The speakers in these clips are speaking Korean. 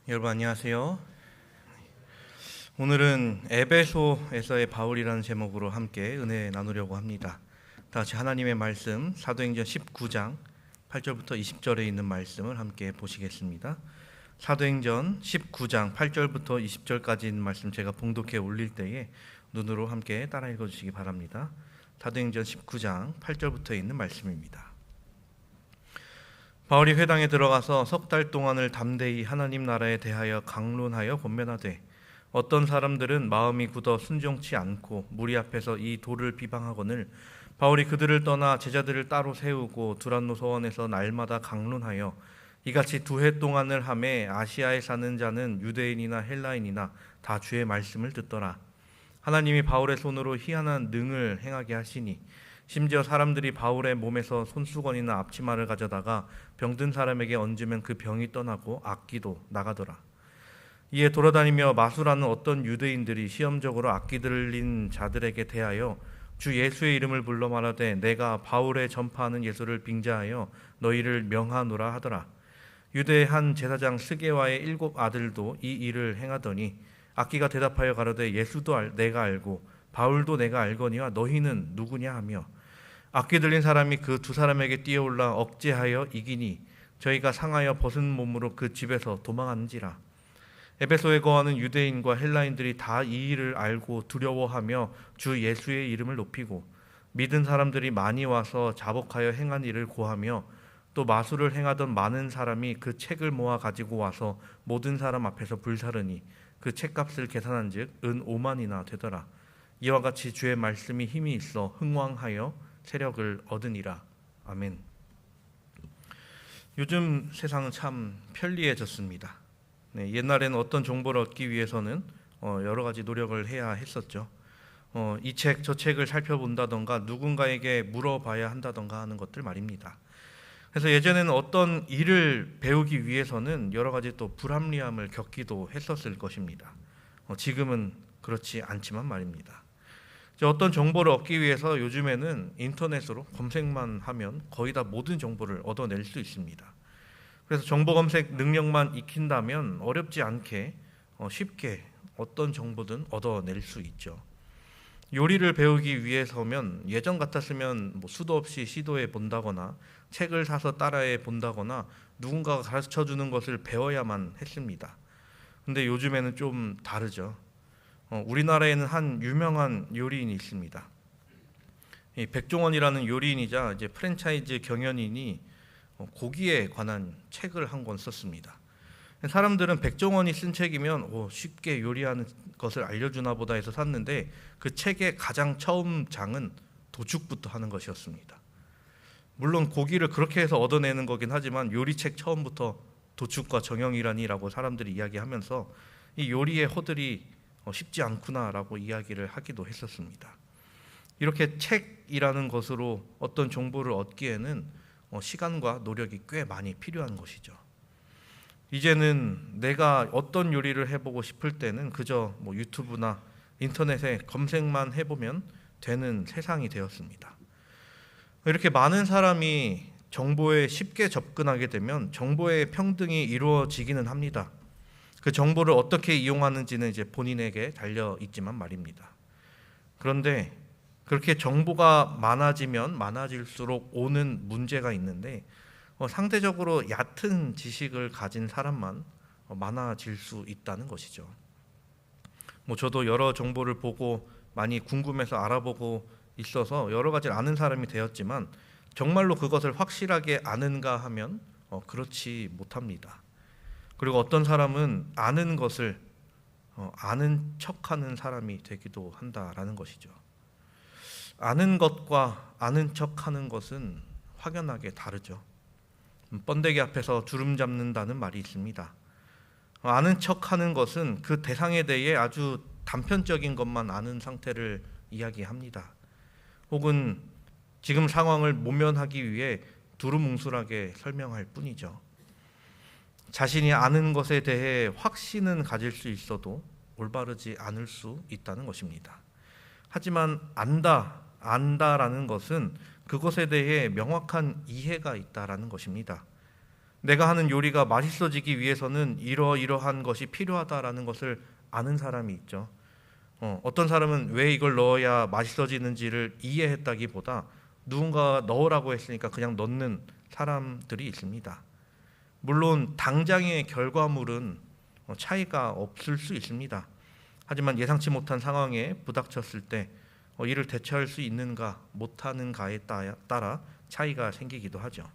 여러분 안녕하세요. 오늘은 에베소에서의 바울이라는 제목으로 함께 은혜 나누려고 합니다. 다 같이 하나님의 말씀 사도행전 19장 8절부터 20절에 있는 말씀을 함께 보시겠습니다. 사도행전 19장 8절부터 20절까지 있는 말씀 제가 봉독해 올릴 때에 눈으로 함께 따라 읽어주시기 바랍니다. 사도행전 19장 8절부터 있는 말씀입니다. 바울이 회당에 들어가서 석 달 동안을 담대히 하나님 나라에 대하여 강론하여 권면하되 어떤 사람들은 마음이 굳어 순종치 않고 무리 앞에서 이 돌을 비방하거늘 바울이 그들을 떠나 제자들을 따로 세우고 두란노 서원에서 날마다 강론하여 이같이 2해 동안을 하매 아시아에 사는 자는 유대인이나 헬라인이나 다 주의 말씀을 듣더라. 하나님이 바울의 손으로 희한한 능을 행하게 하시니 심지어 사람들이 바울의 몸에서 손수건이나 앞치마를 가져다가 병든 사람에게 얹으면 그 병이 떠나고 악기도 나가더라. 이에 돌아다니며 마술하는 어떤 유대인들이 시험적으로 악기 들린 자들에게 대하여 주 예수의 이름을 불러 말하되 내가 바울의 전파하는 예수를 빙자하여 너희를 명하노라 하더라. 유대의 한 제사장 스게와의 7 아들도 이 일을 행하더니 악기가 대답하여 가로되 예수도 내가 알고 바울도 내가 알거니와 너희는 누구냐 하며 악기 들린 사람이 그 2 사람에게 뛰어올라 억제하여 이기니 저희가 상하여 벗은 몸으로 그 집에서 도망하는지라. 에베소에 거하는 유대인과 헬라인들이 다 이 일을 알고 두려워하며 주 예수의 이름을 높이고 믿은 사람들이 많이 와서 자복하여 행한 일을 고하며 또 마술을 행하던 많은 사람이 그 책을 모아 가지고 와서 모든 사람 앞에서 불사르니 그 책값을 계산한 즉 은 5만이나 되더라. 이와 같이 주의 말씀이 힘이 있어 흥왕하여 세력을 얻으니라. 아멘. 요즘 세상은 참 편리해졌습니다. 옛날에는 어떤 정보를 얻기 위해서는 여러 가지 노력을 해야 했었죠. 이 책, 저 책을 살펴본다던가 누군가에게 물어봐야 한다던가 하는 것들 말입니다. 그래서 예전에는 어떤 일을 배우기 위해서는 여러 가지 또 불합리함을 겪기도 했었을 것입니다. 지금은 그렇지 않지만 말입니다. 어떤 정보를 얻기 위해서 요즘에는 인터넷으로 검색만 하면 거의 다 모든 정보를 얻어낼 수 있습니다. 그래서 정보 검색 능력만 익힌다면 어렵지 않게 쉽게 어떤 정보든 얻어낼 수 있죠. 요리를 배우기 위해서면 예전 같았으면 수도 없이 시도해 본다거나 책을 사서 따라해 본다거나 누군가가 가르쳐 주는 것을 배워야만 했습니다. 근데 요즘에는 좀 다르죠. 우리나라에는 한 유명한 요리인이 있습니다. 이 백종원이라는 요리인이자 이제 프랜차이즈 경영인이 고기에 관한 책을 한 권 썼습니다. 사람들은 백종원이 쓴 책이면 쉽게 요리하는 것을 알려주나 보다 해서 샀는데 그 책의 가장 처음 장은 도축부터 하는 것이었습니다. 물론 고기를 그렇게 해서 얻어내는 거긴 하지만 요리책 처음부터 도축과 정형이라니라고 사람들이 이야기하면서 이 요리의 허들이 쉽지 않구나라고 이야기를 하기도 했었습니다. 이렇게 책이라는 것으로 어떤 정보를 얻기에는 시간과 노력이 꽤 많이 필요한 것이죠. 이제는 내가 어떤 요리를 해보고 싶을 때는 그저 유튜브나 인터넷에 검색만 해보면 되는 세상이 되었습니다. 이렇게 많은 사람이 정보에 쉽게 접근하게 되면 정보의 평등이 이루어지기는 합니다. 그 정보를 어떻게 이용하는지는 이제 본인에게 달려 있지만 말입니다. 그런데 그렇게 정보가 많아지면 많아질수록 오는 문제가 있는데 상대적으로 얕은 지식을 가진 사람만 많아질 수 있다는 것이죠. 저도 여러 정보를 보고 많이 궁금해서 알아보고 있어서 여러 가지를 아는 사람이 되었지만 정말로 그것을 확실하게 아는가 하면 그렇지 못합니다. 그리고 어떤 사람은 아는 것을 아는 척하는 사람이 되기도 한다라는 것이죠. 아는 것과 아는 척하는 것은 확연하게 다르죠. 번데기 앞에서 주름 잡는다는 말이 있습니다. 아는 척하는 것은 그 대상에 대해 아주 단편적인 것만 아는 상태를 이야기합니다. 혹은 지금 상황을 모면하기 위해 두루뭉술하게 설명할 뿐이죠. 자신이 아는 것에 대해 확신은 가질 수 있어도 올바르지 않을 수 있다는 것입니다. 하지만 안다라는 것은 그것에 대해 명확한 이해가 있다라는 것입니다. 내가 하는 요리가 맛있어지기 위해서는 이러이러한 것이 필요하다라는 것을 아는 사람이 있죠. 어떤 사람은 왜 이걸 넣어야 맛있어지는지를 이해했다기보다 누군가 넣으라고 했으니까 그냥 넣는 사람들이 있습니다. 물론 당장의 결과물은 차이가 없을 수 있습니다. 하지만 예상치 못한 상황에 부닥쳤을 때 이를 대처할 수 있는가 못하는가에 따라 차이가 생기기도 하죠.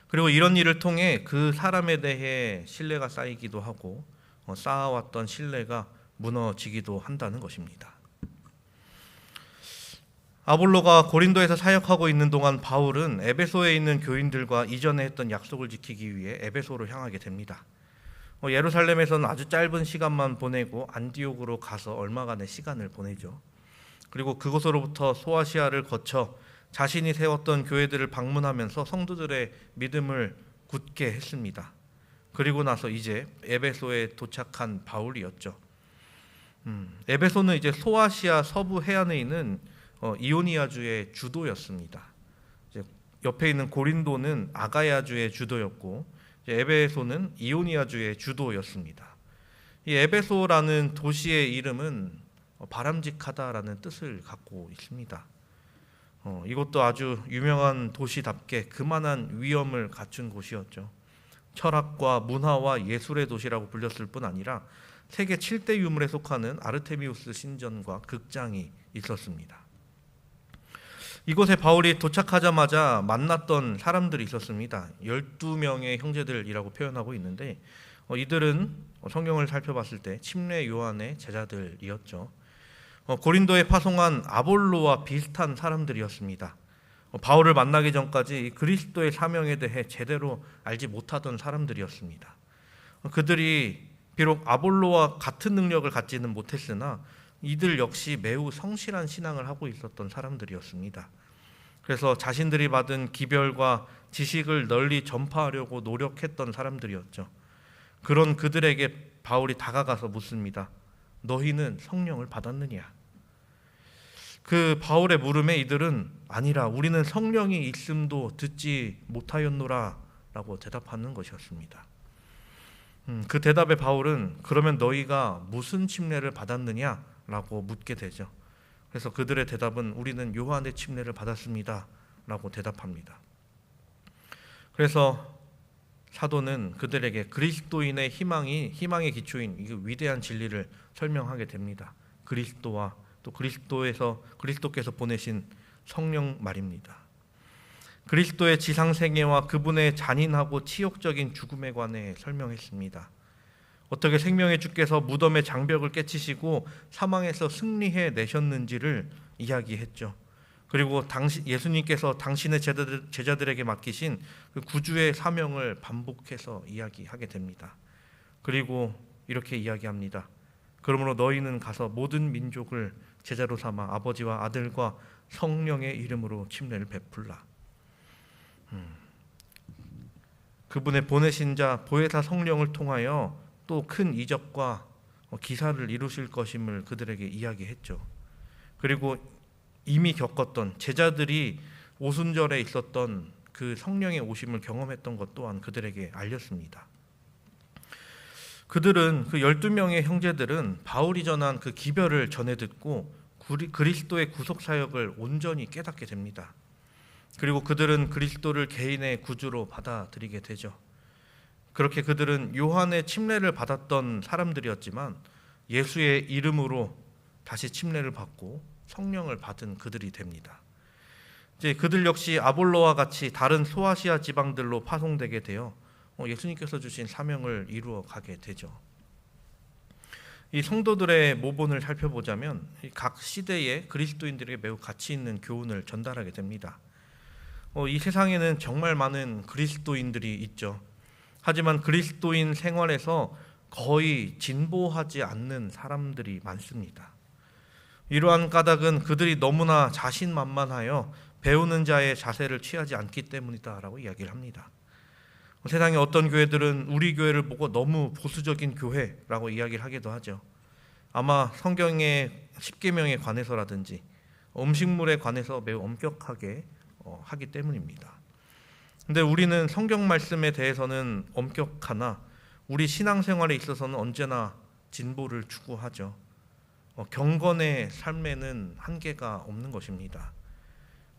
그리고 이런 일을 통해 그 사람에 대해 신뢰가 쌓이기도 하고 쌓아왔던 신뢰가 무너지기도 한다는 것입니다. 아볼로가 고린도에서 사역하고 있는 동안 바울은 에베소에 있는 교인들과 이전에 했던 약속을 지키기 위해 에베소로 향하게 됩니다. 예루살렘에서는 아주 짧은 시간만 보내고 안디옥으로 가서 얼마간의 시간을 보내죠. 그리고 그곳으로부터 소아시아를 거쳐 자신이 세웠던 교회들을 방문하면서 성도들의 믿음을 굳게 했습니다. 그리고 나서 이제 에베소에 도착한 바울이었죠. 에베소는 이제 소아시아 서부 해안에 있는 이오니아주의 주도였습니다. 이제 옆에 있는 고린도는 아가야주의 주도였고 에베소는 이오니아주의 주도였습니다. 이 에베소라는 도시의 이름은 바람직하다라는 뜻을 갖고 있습니다. 이것도 아주 유명한 도시답게 그만한 위엄을 갖춘 곳이었죠. 철학과 문화와 예술의 도시라고 불렸을 뿐 아니라 세계 7대 유물에 속하는 아르테미우스 신전과 극장이 있었습니다. 이곳에 바울이 도착하자마자 만났던 사람들이 있었습니다. 12명의 형제들이라고 표현하고 있는데 이들은 성경을 살펴봤을 때 침례 요한의 제자들이었죠. 고린도에 파송한 아볼로와 비슷한 사람들이었습니다. 바울을 만나기 전까지 그리스도의 사명에 대해 제대로 알지 못하던 사람들이었습니다. 그들이 비록 아볼로와 같은 능력을 갖지는 못했으나 이들 역시 매우 성실한 신앙을 하고 있었던 사람들이었습니다. 그래서 자신들이 받은 기별과 지식을 널리 전파하려고 노력했던 사람들이었죠. 그런 그들에게 바울이 다가가서 묻습니다. 너희는 성령을 받았느냐? 그 바울의 물음에 이들은 아니라 우리는 성령이 있음도 듣지 못하였노라 라고 대답하는 것이었습니다. 그 대답에 바울은 그러면 너희가 무슨 침례를 받았느냐? 라고 묻게 되죠. 그래서 그들의 대답은 우리는 요한의 침례를 받았습니다 라고 대답합니다. 그래서 사도는 그들에게 그리스도인의 희망의 기초인 이 위대한 진리를 설명하게 됩니다. 그리스도와 또 그리스도께서 보내신 성령 말입니다. 그리스도의 지상생애와 그분의 잔인하고 치욕적인 죽음에 관해 설명했습니다. 어떻게 생명의 주께서 무덤의 장벽을 깨치시고 사망에서 승리해 내셨는지를 이야기했죠. 그리고 예수님께서 당신의 제자들에게 맡기신 그 구주의 사명을 반복해서 이야기하게 됩니다. 그리고 이렇게 이야기합니다. 그러므로 너희는 가서 모든 민족을 제자로 삼아 아버지와 아들과 성령의 이름으로 침례를 베풀라. 그분의 보내신 자 보혜사 성령을 통하여 또 큰 이적과 기사를 이루실 것임을 그들에게 이야기했죠. 그리고 이미 겪었던 제자들이 오순절에 있었던 그 성령의 오심을 경험했던 것 또한 그들에게 알렸습니다. 그들은 그 12명의 형제들은 바울이 전한 그 기별을 전해 듣고 그리스도의 구속 사역을 온전히 깨닫게 됩니다. 그리고 그들은 그리스도를 개인의 구주로 받아들이게 되죠. 그렇게 그들은 요한의 침례를 받았던 사람들이었지만 예수의 이름으로 다시 침례를 받고 성령을 받은 그들이 됩니다. 이제 그들 역시 아볼로와 같이 다른 소아시아 지방들로 파송되게 되어 예수님께서 주신 사명을 이루어 가게 되죠. 이 성도들의 모본을 살펴보자면 각 시대의 그리스도인들에게 매우 가치 있는 교훈을 전달하게 됩니다. 이 세상에는 정말 많은 그리스도인들이 있죠. 하지만 그리스도인 생활에서 거의 진보하지 않는 사람들이 많습니다. 이러한 까닭은 그들이 너무나 자신만만하여 배우는 자의 자세를 취하지 않기 때문이다라고 이야기를 합니다. 세상의 어떤 교회들은 우리 교회를 보고 너무 보수적인 교회라고 이야기를 하기도 하죠. 아마 성경의 10계명에 관해서라든지 음식물에 관해서 매우 엄격하게 하기 때문입니다. 근데 우리는 성경 말씀에 대해서는 엄격하나 우리 신앙생활에 있어서는 언제나 진보를 추구하죠. 경건의 삶에는 한계가 없는 것입니다.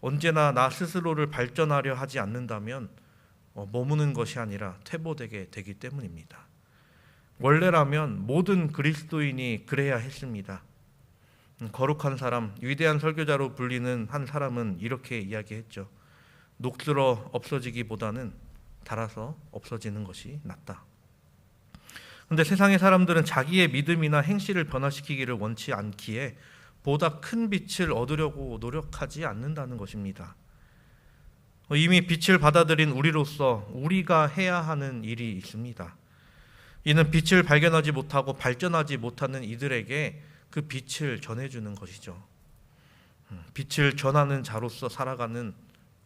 언제나 나 스스로를 발전하려 하지 않는다면 머무는 것이 아니라 퇴보되게 되기 때문입니다. 원래라면 모든 그리스도인이 그래야 했습니다. 거룩한 사람, 위대한 설교자로 불리는 한 사람은 이렇게 이야기했죠. 녹슬어 없어지기보다는 닳아서 없어지는 것이 낫다. 그런데 세상의 사람들은 자기의 믿음이나 행실을 변화시키기를 원치 않기에 보다 큰 빛을 얻으려고 노력하지 않는다는 것입니다. 이미 빛을 받아들인 우리로서 우리가 해야 하는 일이 있습니다. 이는 빛을 발견하지 못하고 발전하지 못하는 이들에게 그 빛을 전해주는 것이죠. 빛을 전하는 자로서 살아가는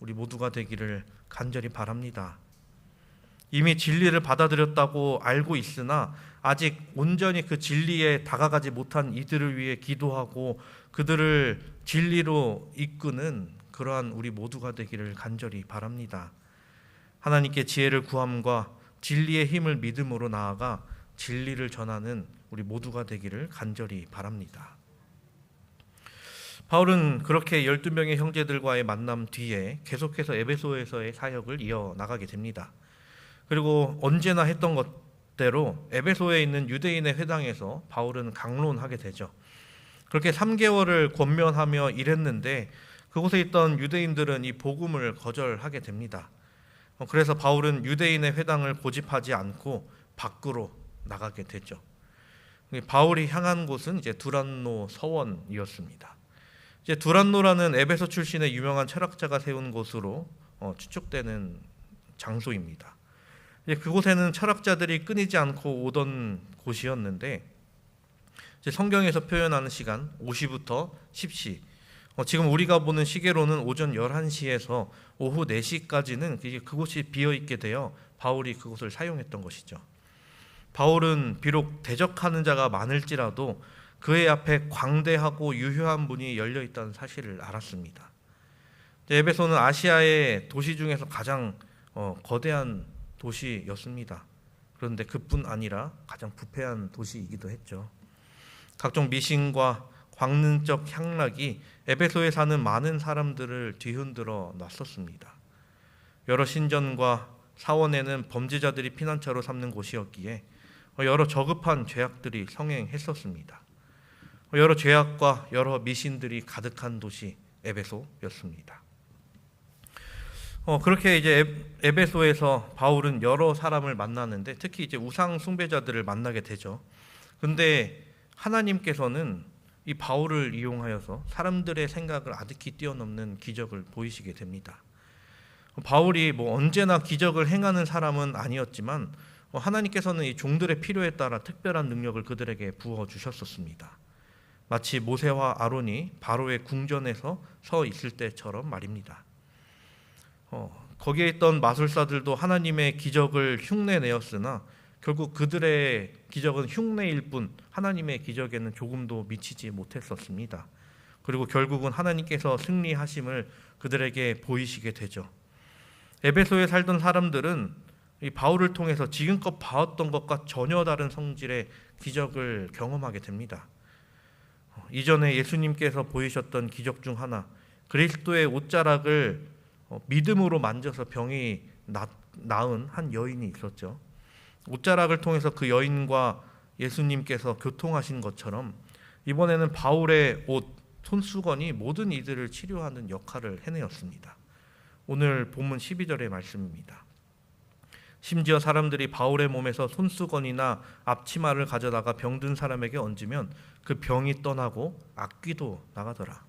우리 모두가 되기를 간절히 바랍니다. 이미 진리를 받아들였다고 알고 있으나 아직 온전히 그 진리에 다가가지 못한 이들을 위해 기도하고 그들을 진리로 이끄는 그러한 우리 모두가 되기를 간절히 바랍니다. 하나님께 지혜를 구함과 진리의 힘을 믿음으로 나아가 진리를 전하는 우리 모두가 되기를 간절히 바랍니다. 바울은 그렇게 12명의 형제들과의 만남 뒤에 계속해서 에베소에서의 사역을 이어나가게 됩니다. 그리고 언제나 했던 것대로 에베소에 있는 유대인의 회당에서 바울은 강론하게 되죠. 그렇게 3개월을 권면하며 일했는데 그곳에 있던 유대인들은 이 복음을 거절하게 됩니다. 그래서 바울은 유대인의 회당을 고집하지 않고 밖으로 나가게 되죠. 바울이 향한 곳은 이제 두란노 서원이었습니다. 이제 두란노라는 에베소 출신의 유명한 철학자가 세운 곳으로 추측되는 장소입니다. 이제 그곳에는 철학자들이 끊이지 않고 오던 곳이었는데 이제 성경에서 표현하는 시간 5시부터 10시, 지금 우리가 보는 시계로는 오전 11시에서 오후 4시까지는 그곳이 비어있게 되어 바울이 그곳을 사용했던 것이죠. 바울은 비록 대적하는 자가 많을지라도 그의 앞에 광대하고 유효한 문이 열려 있다는 사실을 알았습니다. 에베소는 아시아의 도시 중에서 가장 거대한 도시였습니다. 그런데 그뿐 아니라 가장 부패한 도시이기도 했죠. 각종 미신과 광능적 향락이 에베소에 사는 많은 사람들을 뒤흔들어 놨었습니다. 여러 신전과 사원에는 범죄자들이 피난처로 삼는 곳이었기에 여러 저급한 죄악들이 성행했었습니다. 여러 죄악과 여러 미신들이 가득한 도시 에베소였습니다. 그렇게 이제 에베소에서 바울은 여러 사람을 만나는데 특히 이제 우상 숭배자들을 만나게 되죠. 근데 하나님께서는 이 바울을 이용하여서 사람들의 생각을 아득히 뛰어넘는 기적을 보이시게 됩니다. 바울이 언제나 기적을 행하는 사람은 아니었지만 하나님께서는 이 종들의 필요에 따라 특별한 능력을 그들에게 부어 주셨었습니다. 마치 모세와 아론이 바로의 궁전에서 서 있을 때처럼 말입니다. 거기에 있던 마술사들도 하나님의 기적을 흉내내었으나 결국 그들의 기적은 흉내일 뿐 하나님의 기적에는 조금도 미치지 못했었습니다. 그리고 결국은 하나님께서 승리하심을 그들에게 보이시게 되죠. 에베소에 살던 사람들은 이 바울을 통해서 지금껏 봐왔던 것과 전혀 다른 성질의 기적을 경험하게 됩니다. 이전에 예수님께서 보이셨던 기적 중 하나, 그리스도의 옷자락을 믿음으로 만져서 병이 나은 한 여인이 있었죠. 옷자락을 통해서 그 여인과 예수님께서 교통하신 것처럼 이번에는 바울의 옷, 손수건이 모든 이들을 치료하는 역할을 해내었습니다. 오늘 본문 12절의 말씀입니다. 심지어 사람들이 바울의 몸에서 손수건이나 앞치마를 가져다가 병든 사람에게 얹으면 그 병이 떠나고 악귀도 나가더라.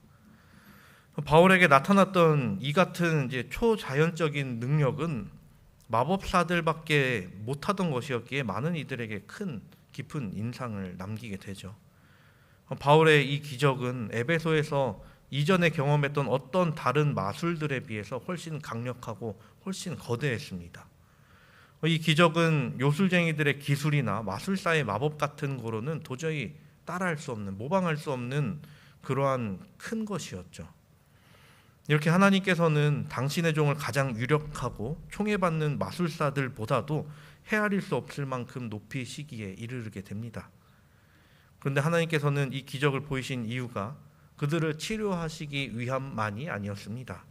바울에게 나타났던 이 같은 이제 초자연적인 능력은 마법사들밖에 못하던 것이었기에 많은 이들에게 큰 깊은 인상을 남기게 되죠. 바울의 이 기적은 에베소에서 이전에 경험했던 어떤 다른 마술들에 비해서 훨씬 강력하고 훨씬 거대했습니다. 이 기적은 요술쟁이들의 기술이나 마술사의 마법 같은 거로는 도저히 따라할 수 없는, 모방할 수 없는 그러한 큰 것이었죠. 이렇게 하나님께서는 당신의 종을 가장 유력하고 총애받는 마술사들보다도 헤아릴 수 없을 만큼 높이시기에 이르게 됩니다. 그런데 하나님께서는 이 기적을 보이신 이유가 그들을 치료하시기 위함만이 아니었습니다.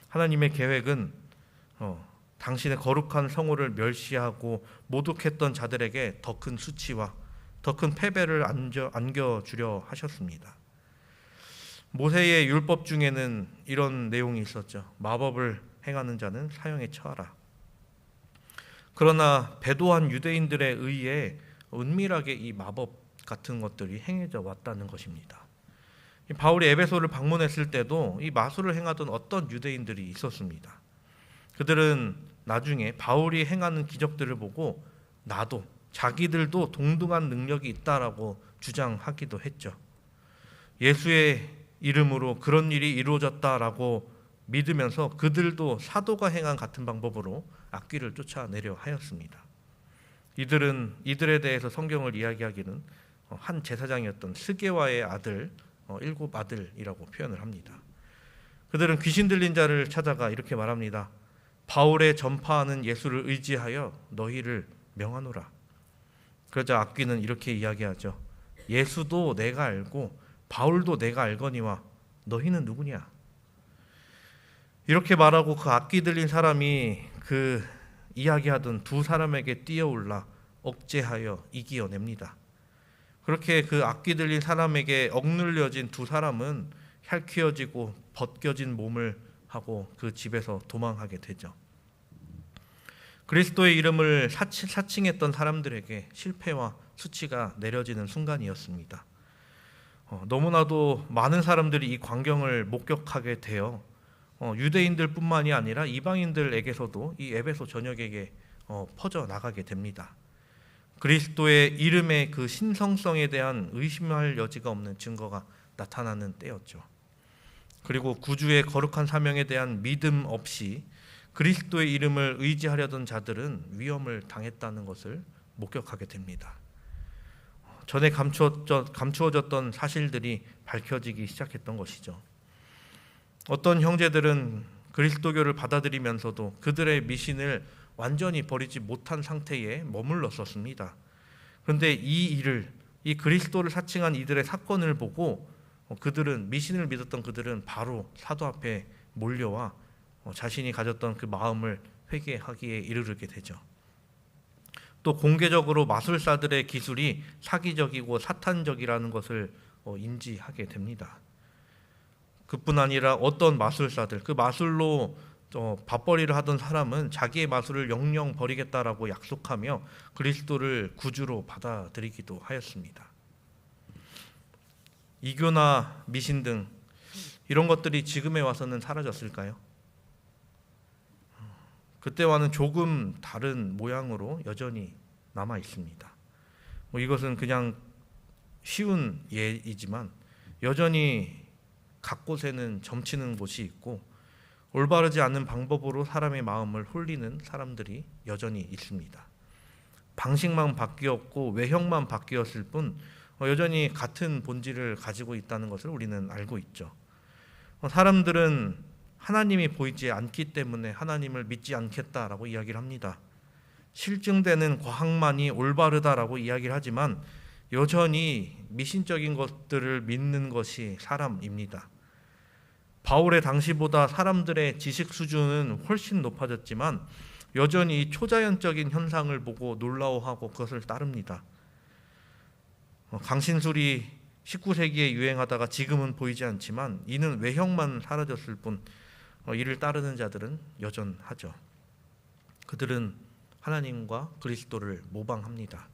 하나님의 계획은 당신의 거룩한 성호를 멸시하고 모독했던 자들에게 더 큰 수치와 더 큰 패배를 안겨주려 하셨습니다. 모세의 율법 중에는 이런 내용이 있었죠. 마법을 행하는 자는 사형에 처하라. 그러나 배도한 유대인들에 의해 은밀하게 이 마법 같은 것들이 행해져 왔다는 것입니다. 바울이 에베소를 방문했을 때도 이 마술을 행하던 어떤 유대인들이 있었습니다. 그들은 나중에 바울이 행하는 기적들을 보고 나도 자기들도 동등한 능력이 있다라고 주장하기도 했죠. 예수의 이름으로 그런 일이 이루어졌다라고 믿으면서 그들도 사도가 행한 같은 방법으로 악귀를 쫓아내려 하였습니다. 이들에 대해서 성경을 이야기하기는 한 제사장이었던 스게와의 아들, 7 아들이라고 표현을 합니다. 그들은 귀신 들린 자를 찾아가 이렇게 말합니다. 바울의 전파하는 예수를 의지하여 너희를 명하노라. 그러자 악귀는 이렇게 이야기하죠. 예수도 내가 알고 바울도 내가 알거니와 너희는 누구냐? 이렇게 말하고 그 악귀 들린 사람이 그 이야기하던 두 사람에게 뛰어올라 억제하여 이기어냅니다. 그렇게 그 악귀 들린 사람에게 억눌려진 두 사람은 핥히어지고 벗겨진 몸을 하고 그 집에서 도망하게 되죠. 그리스도의 이름을 사칭했던 사람들에게 실패와 수치가 내려지는 순간이었습니다. 너무나도 많은 사람들이 이 광경을 목격하게 되어 유대인들뿐만이 아니라 이방인들에게서도 이 에베소 전역에게 퍼져나가게 됩니다. 그리스도의 이름의 그 신성성에 대한 의심할 여지가 없는 증거가 나타나는 때였죠. 그리고 구주의 거룩한 사명에 대한 믿음 없이 그리스도의 이름을 의지하려던 자들은 위험을 당했다는 것을 목격하게 됩니다. 전에 감추어졌던 사실들이 밝혀지기 시작했던 것이죠. 어떤 형제들은 그리스도교를 받아들이면서도 그들의 미신을 완전히 버리지 못한 상태에 머물렀었습니다. 그런데 이 그리스도를 사칭한 이들의 사건을 보고 그들은 미신을 믿었던 그들은 바로 사도 앞에 몰려와 자신이 가졌던 그 마음을 회개하기에 이르게 되죠. 또 공개적으로 마술사들의 기술이 사기적이고 사탄적이라는 것을 인지하게 됩니다. 그뿐 아니라 어떤 마술사들, 그 마술로 밥벌이를 하던 사람은 자기의 마술을 영영 버리겠다라고 약속하며 그리스도를 구주로 받아들이기도 하였습니다. 이교나 미신 등 이런 것들이 지금에 와서는 사라졌을까요? 그때와는 조금 다른 모양으로 여전히 남아 있습니다. 이것은 그냥 쉬운 예이지만 여전히 각 곳에는 점치는 곳이 있고 올바르지 않은 방법으로 사람의 마음을 홀리는 사람들이 여전히 있습니다. 방식만 바뀌었고 외형만 바뀌었을 뿐 여전히 같은 본질을 가지고 있다는 것을 우리는 알고 있죠. 사람들은 하나님이 보이지 않기 때문에 하나님을 믿지 않겠다라고 이야기를 합니다. 실증되는 과학만이 올바르다라고 이야기를 하지만 여전히 미신적인 것들을 믿는 것이 사람입니다. 바울의 당시보다 사람들의 지식 수준은 훨씬 높아졌지만 여전히 초자연적인 현상을 보고 놀라워하고 그것을 따릅니다. 강신술이 19세기에 유행하다가 지금은 보이지 않지만 이는 외형만 사라졌을 뿐 이를 따르는 자들은 여전하죠. 그들은 하나님과 그리스도를 모방합니다.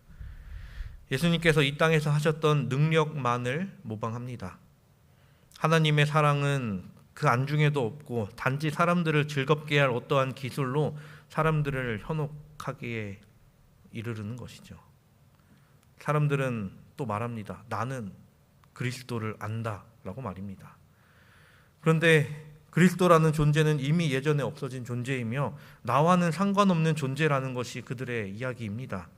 예수님께서 이 땅에서 하셨던 능력만을 모방합니다. 하나님의 사랑은 그 안중에도 없고 단지 사람들을 즐겁게 할 어떠한 기술로 사람들을 현혹하기에 이르는 것이죠. 사람들은 또 말합니다. 나는 그리스도를 안다라고 말입니다. 그런데 그리스도라는 존재는 이미 예전에 없어진 존재이며 나와는 상관없는 존재라는 것이 그들의 이야기입니다.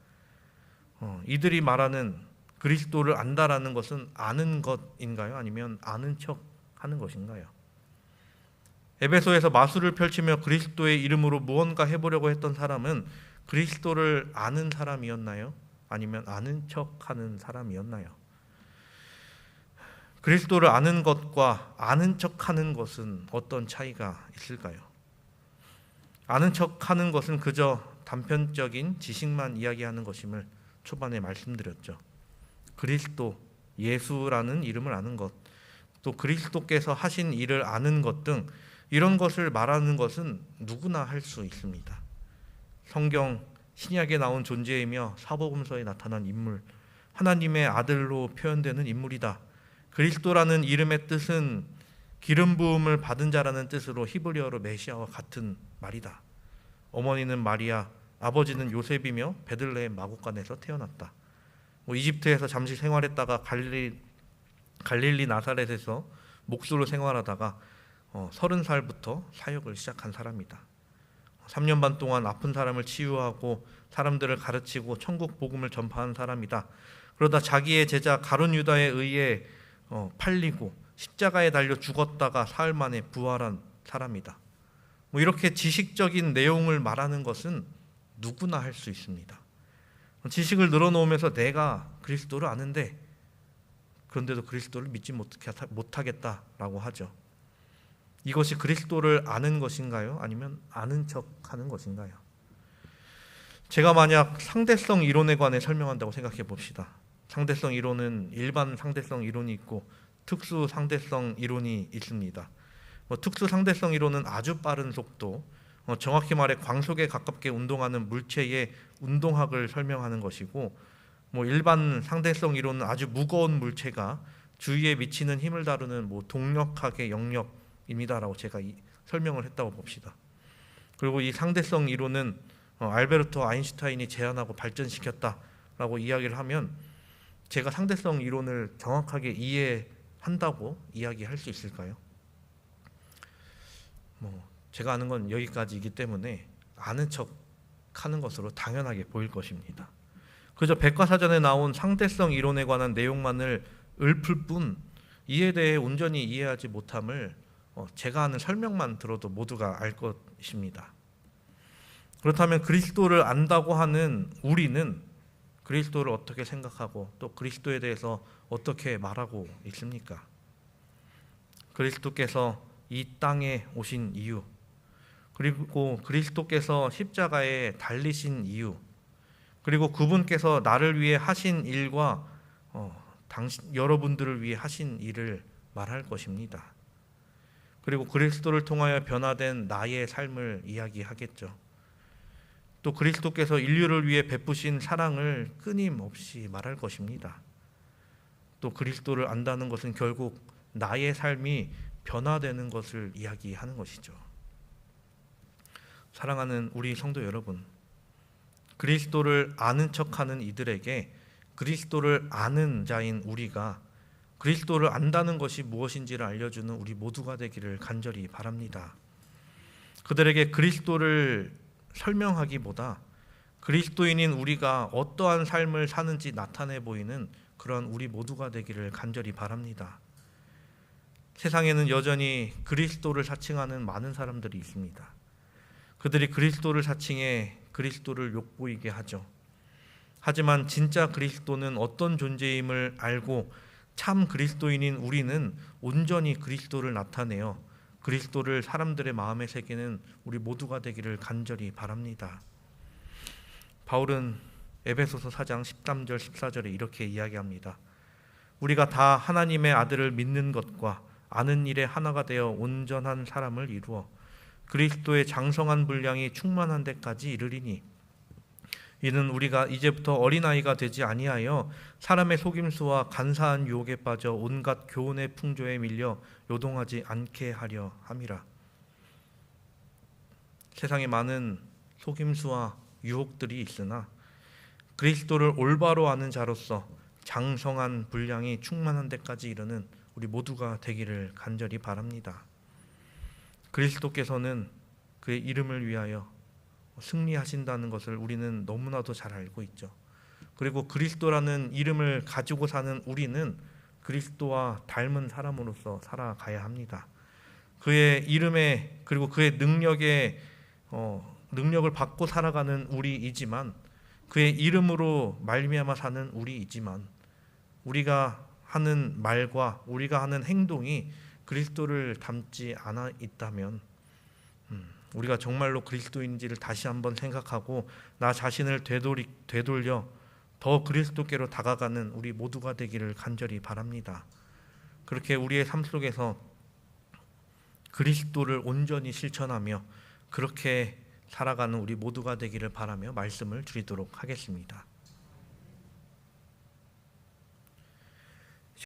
이들이 말하는 그리스도를 안다라는 것은 아는 것인가요? 아니면 아는 척 하는 것인가요? 에베소에서 마술을 펼치며 그리스도의 이름으로 무언가 해보려고 했던 사람은 그리스도를 아는 사람이었나요? 아니면 아는 척하는 사람이었나요? 그리스도를 아는 것과 아는 척하는 것은 어떤 차이가 있을까요? 아는 척하는 것은 그저 단편적인 지식만 이야기하는 것임을 초반에 말씀드렸죠. 그리스도, 예수라는 이름을 아는 것, 또 그리스도께서 하신 일을 아는 것 등 이런 것을 말하는 것은 누구나 할 수 있습니다. 성경, 신약에 나온 존재이며 사복음서에 나타난 인물, 하나님의 아들로 표현되는 인물이다. 그리스도라는 이름의 뜻은 기름 부음을 받은 자라는 뜻으로 히브리어로 메시아와 같은 말이다. 어머니는 마리아, 아버지는 요셉이며 베들레헴 마곡간에서 태어났다. 이집트에서 잠시 생활했다가 갈릴리 나사렛에서 목수로 생활하다가 30살부터 사역을 시작한 사람이다. 3년 반 동안 아픈 사람을 치유하고 사람들을 가르치고 천국 복음을 전파한 사람이다. 그러다 자기의 제자 가룟 유다에 의해 팔리고 십자가에 달려 죽었다가 사흘 만에 부활한 사람이다. 이렇게 지식적인 내용을 말하는 것은 누구나 할 수 있습니다. 지식을 늘어놓으면서 내가 그리스도를 아는데 그런데도 그리스도를 믿지 못하겠다라고 하죠. 이것이 그리스도를 아는 것인가요? 아니면 아는 척하는 것인가요? 제가 만약 상대성 이론에 관해 설명한다고 생각해 봅시다. 상대성 이론은 일반 상대성 이론이 있고 특수 상대성 이론이 있습니다. 특수 상대성 이론은 아주 빠른 속도, 정확히 말해 광속에 가깝게 운동하는 물체의 운동학을 설명하는 것이고, 일반 상대성 이론은 아주 무거운 물체가 주위에 미치는 힘을 다루는 동력학의 영역입니다라고 제가 설명을 했다고 봅시다. 그리고 이 상대성 이론은 알베르토 아인슈타인이 제안하고 발전시켰다라고 이야기를 하면 제가 상대성 이론을 정확하게 이해한다고 이야기할 수 있을까요? 제가 아는 건 여기까지이기 때문에 아는 척 하는 것으로 당연하게 보일 것입니다. 그저 백과사전에 나온 상대성 이론에 관한 내용만을 읊을 뿐 이에 대해 온전히 이해하지 못함을 제가 하는 설명만 들어도 모두가 알 것입니다. 그렇다면 그리스도를 안다고 하는 우리는 그리스도를 어떻게 생각하고 또 그리스도에 대해서 어떻게 말하고 있습니까? 그리스도께서 이 땅에 오신 이유, 그리고 그리스도께서 십자가에 달리신 이유, 그리고 그분께서 나를 위해 하신 일과 여러분들을 위해 하신 일을 말할 것입니다. 그리고 그리스도를 통하여 변화된 나의 삶을 이야기하겠죠. 또 그리스도께서 인류를 위해 베푸신 사랑을 끊임없이 말할 것입니다. 또 그리스도를 안다는 것은 결국 나의 삶이 변화되는 것을 이야기하는 것이죠. 사랑하는 우리 성도 여러분, 그리스도를 아는 척하는 이들에게 그리스도를 아는 자인 우리가 그리스도를 안다는 것이 무엇인지를 알려주는 우리 모두가 되기를 간절히 바랍니다. 그들에게 그리스도를 설명하기보다 그리스도인인 우리가 어떠한 삶을 사는지 나타내 보이는 그런 우리 모두가 되기를 간절히 바랍니다. 세상에는 여전히 그리스도를 사칭하는 많은 사람들이 있습니다. 그들이 그리스도를 사칭해 그리스도를 욕보이게 하죠. 하지만 진짜 그리스도는 어떤 존재임을 알고 참 그리스도인인 우리는 온전히 그리스도를 나타내어 그리스도를 사람들의 마음에 새기는 우리 모두가 되기를 간절히 바랍니다. 바울은 에베소서 4장 13절 14절에 이렇게 이야기합니다. 우리가 다 하나님의 아들을 믿는 것과 아는 일에 하나가 되어 온전한 사람을 이루어 그리스도의 장성한 분량이 충만한 데까지 이르리니 이는 우리가 이제부터 어린아이가 되지 아니하여 사람의 속임수와 간사한 유혹에 빠져 온갖 교훈의 풍조에 밀려 요동하지 않게 하려 함이라. 세상에 많은 속임수와 유혹들이 있으나 그리스도를 올바로 아는 자로서 장성한 분량이 충만한 데까지 이르는 우리 모두가 되기를 간절히 바랍니다. 그리스도께서는 그의 이름을 위하여 승리하신다는 것을 우리는 너무나도 잘 알고 있죠. 그리고 그리스도라는 이름을 가지고 사는 우리는 그리스도와 닮은 사람으로서 살아가야 합니다. 그의 이름에 그리고 그의 능력에 능력을 받고 살아가는 우리이지만, 그의 이름으로 말미암아 사는 우리이지만, 우리가 하는 말과 우리가 하는 행동이 그리스도를 닮지 않아 있다면 우리가 정말로 그리스도인지를 다시 한번 생각하고 나 자신을 되돌려 더 그리스도께로 다가가는 우리 모두가 되기를 간절히 바랍니다. 그렇게 우리의 삶 속에서 그리스도를 온전히 실천하며 그렇게 살아가는 우리 모두가 되기를 바라며 말씀을 드리도록 하겠습니다.